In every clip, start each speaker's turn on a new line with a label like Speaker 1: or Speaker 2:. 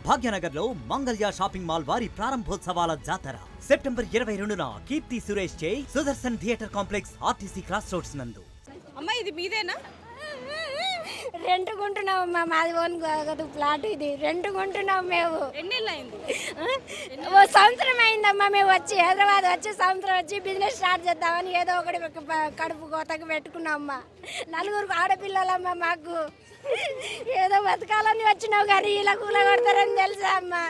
Speaker 1: భాగ్యనగర్ లో Mangalya shopping mall వారి ప్రారంభోత్సవాల జాతర సెప్టెంబర్ 22న కీర్తి సురేష్ చే Sudarshan theatre complex RTC cross roads నందు.
Speaker 2: అమ్మా ఇది మీదేనా?
Speaker 3: రెంట్ కొంటున్నామమ్మా, మాది ఓన్ కాదు ప్లాట్, ఇది రెంట్ కొంటున్నాం మేము.
Speaker 2: ఎన్నేళ్ళు అయింది?
Speaker 3: ఓ సంవత్సరం అయిందమ్మా మేము వచ్చి, హైదరాబాద్ వచ్చి సంవత్సరం వచ్చి బిజినెస్ స్టార్ట్ చేద్దామని ఏదో ఒకటి కడుపు కోతకు పెట్టుకున్నామ్మా. 4 ఆడపిల్లలమ్మా మాకు, ఏదో బతకాలని వచ్చినావు కానీ ఇలా కూల కొడతారని తెలుసా అమ్మా.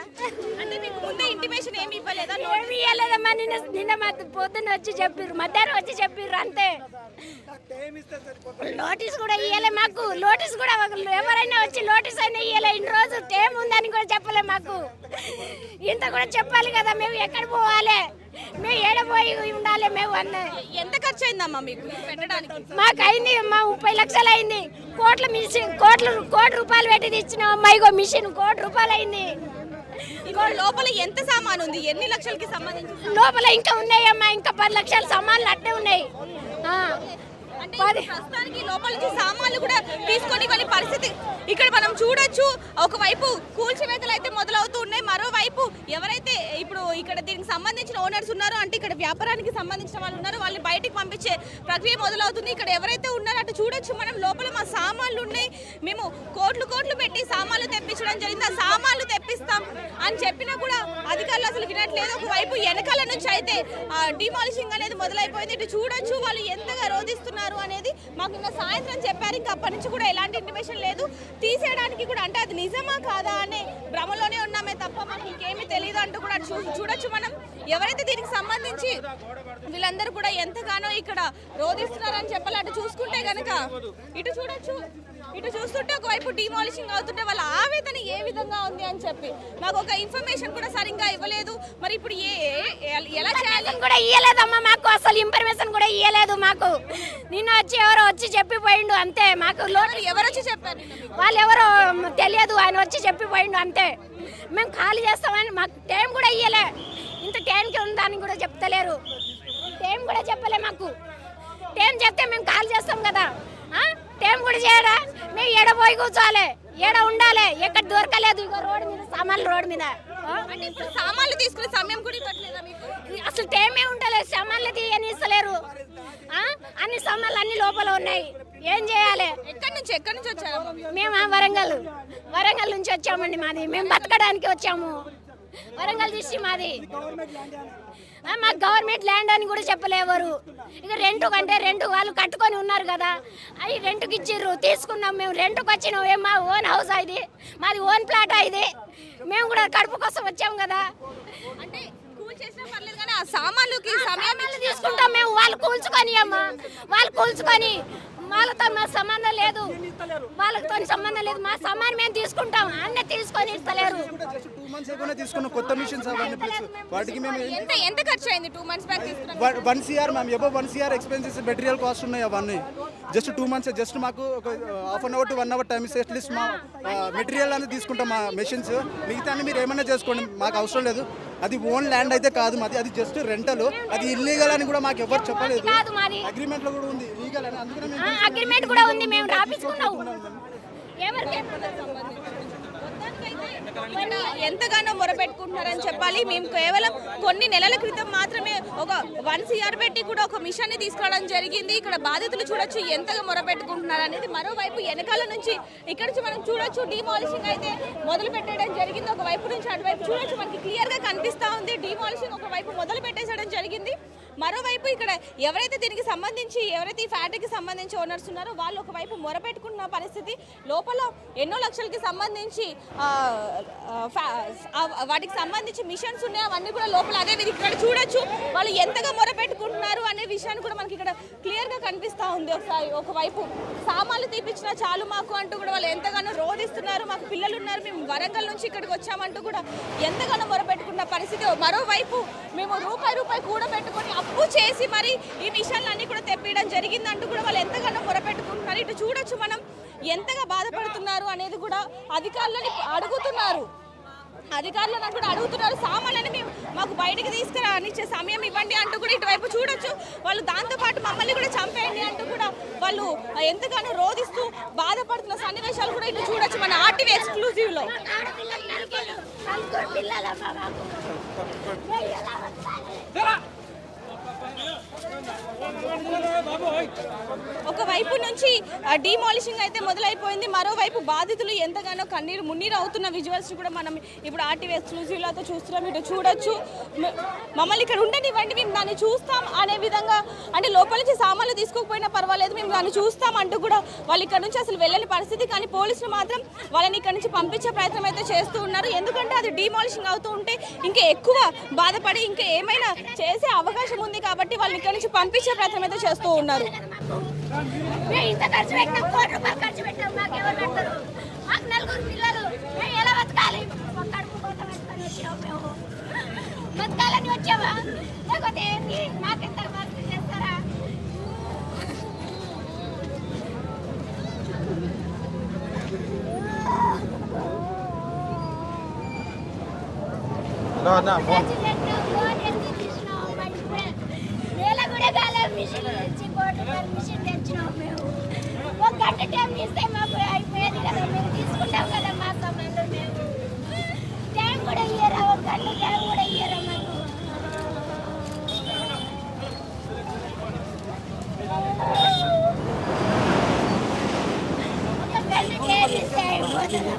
Speaker 2: అంటే మీకు ముందే ఇంటిమేషన్ ఏమి ఇవ్వలేదా?
Speaker 3: ఏమి ఇవ్వలేదమ్మా. నిన్న పొద్దున్న వచ్చి చెప్పిర్రు, మధ్యాహ్నం వచ్చి చెప్పిర్రు అంతే. నోటీస్ కూడా ఇవ్వలే మాకు, నోటీస్ కూడా ఎవరైనా వచ్చి నోటీస్ అయినా ఇవ్వలే. ఇన్ని రోజు టైం ఉందని కూడా చెప్పలే మాకు. ఇంత కూడా చెప్పాలి కదా, మేము ఎక్కడ పోవాలి, మేము ఏడపోయి ఉండాలి. మేము
Speaker 2: ఎంత ఖర్చు అయిందమ్మా మీకు పెట్టడానికి?
Speaker 3: మాకు అయింది అమ్మా 30 లక్షలు అయింది. కోటి రూపాయలు పెట్టి తెచ్చినాం అమ్మా. ఇగో మిషన్ ₹1,00,00,000 అయింది.
Speaker 2: లోపల ఎంత సామాన్ ఉంది? ఎన్ని లక్షలకి సంబంధించి?
Speaker 3: లోపల ఇంకా ఉన్నాయమ్మా, ఇంకా 10 లక్షల సామాన్లు అట్టే ఉన్నాయి.
Speaker 2: ప్రస్తుతానికి లోపల నుంచి సామాన్లు కూడా తీసుకొని వెళ్ళే పరిస్థితి ఇక్కడ మనం చూడొచ్చు. ఒకవైపు కూల్చివేతలు అయితే మొదలవుతూ ఉన్నాయి, మరోవైపు ఎవరైతే ఇప్పుడు ఇక్కడ దీనికి సంబంధించిన ఓనర్స్ ఉన్నారో, అంటే ఇక్కడ వ్యాపారానికి సంబంధించిన వాళ్ళు ఉన్నారో, వాళ్ళని బయటికి పంపించే ప్రక్రియ మొదలవుతుంది. ఇక్కడ ఎవరైతే ఉన్నారో అటు చూడొచ్చు మనం, లోపల మా సామాన్లు ఉన్నాయి, మేము కోట్లు పెట్టి సామాన్లు తెప్పించడం జరిగింది, ఆ సామాన్లు తెప్పిస్తాం అని చెప్పినా కూడా అధికారులు అసలు వినట్లేదు. ఒకవైపు వెనకాల నుంచి అయితే డిమాలిషింగ్ అనేది మొదలైపోయింది. ఇటు చూడొచ్చు వాళ్ళు ఎంతగా రోధిస్తున్నారు అనేది మాకు నిన్న సాయంత్రం చెప్పారు. ఇంకా అప్పటి నుంచి కూడా ఎలాంటి ఇంటిమేషన్ లేదు. తీసేయడానికి కూడా, అంటే అది నిజమా కాదా అనే భ్రమలోనే ఉన్నామే తప్ప మనకి ఇంకేమీ తెలియదు అంటూ కూడా చూడొచ్చు మనం. ఎవరైతే దీనికి సంబంధించి వీళ్ళందరూ కూడా ఎంతగానో ఇక్కడ రోధిస్తున్నారని చెప్పాలి. అటు చూసుకుంటే కనుక ఇటు చూడొచ్చు, ఇటు చూస్తుంటే ఒకవైపు డిమాలిషింగ్ అవుతుంటే వాళ్ళ ఆవేదన ఏ విధంగా ఉంది అని చెప్పి మాకు ఒక ఇన్ఫర్మేషన్ కూడా సరిగ్గా ఇవ్వలేదు. మరి ఇప్పుడు ఎలా చేయాలి
Speaker 3: కూడా ఇవ్వలేదమ్మా మాకు, అసలు ఇన్ఫర్మేషన్ కూడా ఇవ్వలేదు మాకు. నిన్న వచ్చి ఎవరో వచ్చి చెప్పిపోయిండు అంతే. మాకు
Speaker 2: ఎవరు వచ్చి చెప్పారు?
Speaker 3: వాళ్ళు ఎవరో తెలియదు, ఆయన వచ్చి చెప్పిపోయిండు అంతే. మేము ఖాళీ చేస్తామని మాకు టైం కూడా ఇవ్వలే. ఇంత టైంకి ఉందని కూడా చెప్తలేరు, టైం కూడా చెప్పలే మాకు. టైం చెప్తే మేము ఖాళీ చేస్తాం కదా, టైం కూడా చేయరా. మేము ఏడ పోయి కూర్చోవాలి, ఏడ ఉండాలి, ఎక్కడ దొరకలేదు. ఇక రోడ్డు మీద సామాన్లు, రోడ్డు మీద
Speaker 2: సామాన్లు తీసుకునే సమయం కూడా ఇవ్వట్లేదా మీకు?
Speaker 3: అసలు టైమే ఉండలేదు, సామాన్లు తీయని ఇస్తలేరు. అన్ని సామాన్లు అన్ని లోపల ఉన్నాయి, ఏం చేయాలి?
Speaker 2: ఎక్కడి నుంచి వచ్చారు?
Speaker 3: మేము వరంగల్ నుంచి వచ్చామండి. మాది మేము బతకడానికి వచ్చాము. వరంగల్ డిస్ట్రిక్ట్ మాది. మాకు గవర్నమెంట్ ల్యాండ్ అని కూడా చెప్పలేవారు. ఇక రెంట్ వాళ్ళు కట్టుకొని ఉన్నారు కదా, అవి రెంట్కి ఇచ్చిర్రు, తీసుకున్నాం. మేము రెంట్కి వచ్చినాం. మా ఓన్ హౌస్ ఇది, మాది ఓన్ ప్లాట్ ఇది. మేము కూడా కడుపు కోసం వచ్చాము కదా.
Speaker 2: అంటే ఆ సామాన్లకి సమయం
Speaker 3: తీసుకుంటాం మేము. వాళ్ళు కూల్చుకొని అమ్మా, వాళ్ళు కూల్చుకొని, వాళ్ళతో మా సంబంధం లేదు, వాళ్ళతో సంబంధం లేదు. మా సామాన్ మేము తీసుకుంటాం, అన్నీ తీసుకొని ఇస్తలేరు.
Speaker 4: కొత్త మిషన్స్ వాటికి మేము
Speaker 2: ఎంత ఖర్చు అయింది? 2 months బ్యాక్ తీసుకున్నాం.
Speaker 4: 1 CR ma'am, above 1 CR expenses, material cost ఉన్నాయి అవన్నీ. జస్ట్ 2 months, జస్ట్ మాకు ఒక ½ hour to 1 hour టైం ఇస్తే అట్లీస్ట్ మా మెటీరియల్ అనేది తీసుకుంటాం, మా మెషిన్స్. మిగతా అన్ని మీరు ఏమైనా చేసుకోండి, మాకు అవసరం లేదు. అది ఓన్ ల్యాండ్ అయితే కాదు మాది, అది జస్ట్ రెంటల్. అది ఇల్లీగల్ అని కూడా మాకు ఎవరు చెప్పలేదు. అగ్రిమెంట్ లో కూడా ఉంది లీగల్ అని, అందుకనే
Speaker 3: అగ్రిమెంట్ కూడా ఉంది, మేము రాపించుకున్నాము.
Speaker 2: ఎంతగానో మొరపెట్టుకుంటున్నారని చెప్పాలి. మేము కేవలం కొన్ని నెలల క్రితం మాత్రమే ఒక 1 CR పెట్టి కూడా ఒక మిషన్ ని తీసుకురావడం జరిగింది. ఇక్కడ బాధితులు చూడొచ్చు ఎంతగా మొరపెట్టుకుంటున్నారు అనేది. మరోవైపు వెనకాల నుంచి ఇక్కడ నుంచి మనం చూడొచ్చు, డిమాలిషింగ్ అయితే మొదలు పెట్టడం జరిగింది. ఒక వైపు నుంచి అటువైపు చూడొచ్చు, మనకి క్లియర్ గా కనిపిస్తా ఉంది. డిమాలిషింగ్ ఒక వైపు మొదలు పెట్టేసడం జరిగింది. మరోవైపు ఇక్కడ ఎవరైతే దీనికి సంబంధించి, ఎవరైతే ఈ ఫ్యాక్టరీకి సంబంధించి ఓనర్స్ ఉన్నారో వాళ్ళు ఒకవైపు మొరపెట్టుకున్న పరిస్థితి. లోపల ఎన్నో లక్షలకి సంబంధించి వాటికి సంబంధించి మిషన్స్ ఉన్నాయి, అవన్నీ కూడా లోపల. అదే ఇక్కడ చూడొచ్చు వాళ్ళు ఎంతగా మొరపెట్టుకుంటున్నారు అనే విషయాన్ని కూడా మనకి ఇక్కడ క్లియర్ గా కనిపిస్తా ఉంది. ఒకవైపు సామాన్లు తీపించినా చాలు మాకు అంటూ కూడా వాళ్ళు ఎంతగానో రోధిస్తున్నారు. మాకు పిల్లలు ఉన్నారు, మేము వరంగల్ నుంచి ఇక్కడికి వచ్చామంటూ కూడా ఎంతగానో మొరపెట్టుకున్న పరిస్థితి. మరోవైపు మేము రూపాయి కూడా పెట్టుకొని అప్పు చేసి మరి ఈ మిషన్లన్నీ కూడా తెప్పియడం జరిగిందంటూ కూడా వాళ్ళు ఎంతగానో మొరపెట్టుకుంటున్నారు. ఇటు చూడొచ్చు మనం ఎంతగా బాధపడుతున్నారు అనేది కూడా అధికారులని అడుగుతున్నారు. సామాన్లని మేము మాకు బయటికి తీసుకురానిచ్చే సమయం ఇవ్వండి అంటూ కూడా ఇటువైపు చూడొచ్చు. వాళ్ళు దాంతోపాటు మమ్మల్ని కూడా చంపేయండి అంటూ కూడా వాళ్ళు ఎంతగానో రోధిస్తూ బాధపడుతున్న సన్నివేశాలు కూడా ఇటు చూడొచ్చు మన RTV ఎక్స్క్లూజివ్లో.
Speaker 3: పిల్లలమ్మా మాకు. మేము ఎలా బతకాలి?
Speaker 2: ఒకవైపు నుంచి డిమాలిషింగ్ అయితే మొదలైపోయింది, మరోవైపు బాధితులు ఎంతగానో కన్నీరు మున్నీరు అవుతున్న విజువల్స్ కూడా మనం ఇప్పుడు ఆర్టీవీ ఎక్స్క్లూజివ్లో అయితే చూస్తున్నాం. ఇటు చూడొచ్చు, మమ్మల్ని ఇక్కడ ఉండనివ్వండి, మేము దాన్ని చూస్తాం అనే విధంగా, అంటే లోపల నుంచి సామాన్లు తీసుకోకపోయినా పర్వాలేదు, మేము దాన్ని చూస్తాం అంటూ కూడా వాళ్ళు ఇక్కడ నుంచి అసలు వెళ్ళని పరిస్థితి. కానీ పోలీసులు మాత్రం వాళ్ళని ఇక్కడ నుంచి పంపించే ప్రయత్నం అయితే చేస్తూ ఉన్నారు. ఎందుకంటే అది డిమాలిషింగ్ అవుతూ ఉంటే ఇంకా ఎక్కువ బాధపడి ఇంకా ఏమైనా చేసే అవకాశం ఉంది కాబట్టి వాళ్ళు ఇక్కడ నుంచి పంపించే ప్రయత్నం అయితే చేస్తూ ఉన్నారు.
Speaker 3: మేము ఇంత ఖర్చు పెట్టినాం, ₹1 కోట్లు ఖర్చు పెట్టాం, మాకు ఎవరు పెడతారు? మాకు 4 పిల్లలు, మేము ఎలా బతకాలి? కడుపు కోత పెట్టుకొని వచ్చాము మేము. బతకాలని వచ్చామా లేకపోతే ఏంటి? మాకెంత వర్క్ చేస్తారా? నేల కూడా కాలే, మిషన్ తెచ్చి మిషన్ తెచ్చినాం మేము. ఒక గంట టైం ఇస్తే మాకు అయిపోయేది కదా, మేము తీసుకుంటాం కదా మా సమయంలో. మేము టైం కూడా ఇయ్యరా, ఒక గంట టైం కూడా ఇయ్యరా మాకు. ఒక గంట టైం ఇస్తే అయిపోతుంది.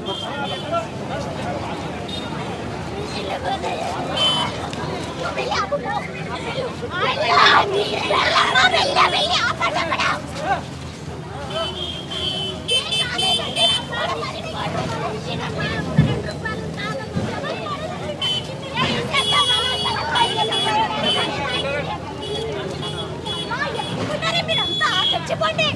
Speaker 3: మిషన్లు పోతాయి. మీరంతా చచ్చిపోండి.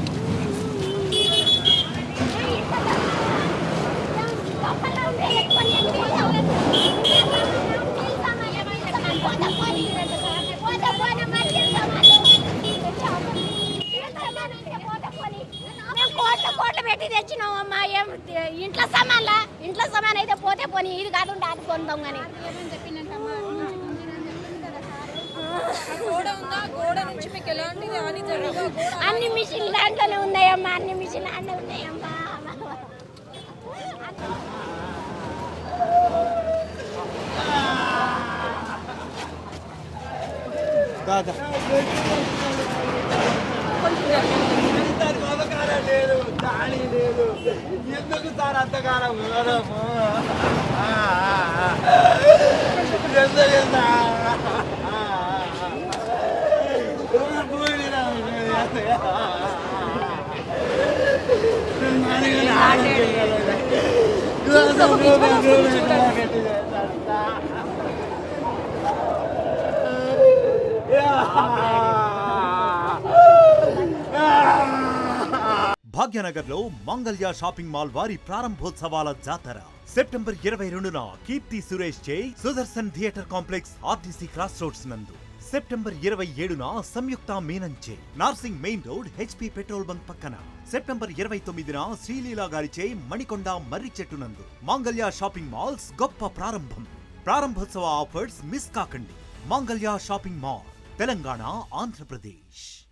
Speaker 3: కోట్లు పెట్టి తెచ్చినామమ్మా. ఏం ఇంట్లో సామాన్లా? ఇంట్లో సామాన్ అయితే పోతే పోనీ, ఇది కాదు అది కొందాం. కానీ అన్ని మిషన్ దాంట్లోనే ఉన్నాయమ్మా, అన్ని మిషన్ దాంట్లో ఉన్నాయమ్మా.
Speaker 5: లేదు, దాని లేదు, ఎందుకు సార్ అంతకాలం
Speaker 1: భాగ్యనగర్లో మంగళ్య షాపింగ్ మాల్ వారి ప్రారంభోత్సవాల జాతర సెప్టెంబర్ 22న కీర్తి సురేష్ చే Sudarshan theatre complex RTC cross roads నందు, సెప్టెంబర్ 27న సంయుక్త మీనంచే Narsing main road HP petrol bunk పక్కన, సెప్టెంబర్ 29న శ్రీలీలా గారిచే మణికొండ మర్రి చెట్టు నందు మంగళ్య షాపింగ్ మాల్స్ గొప్ప ప్రారంభం. ప్రారంభోత్సవ ఆఫర్స్ మిస్ కాకండి. Mangalya shopping mall, Telangana, Andhra Pradesh.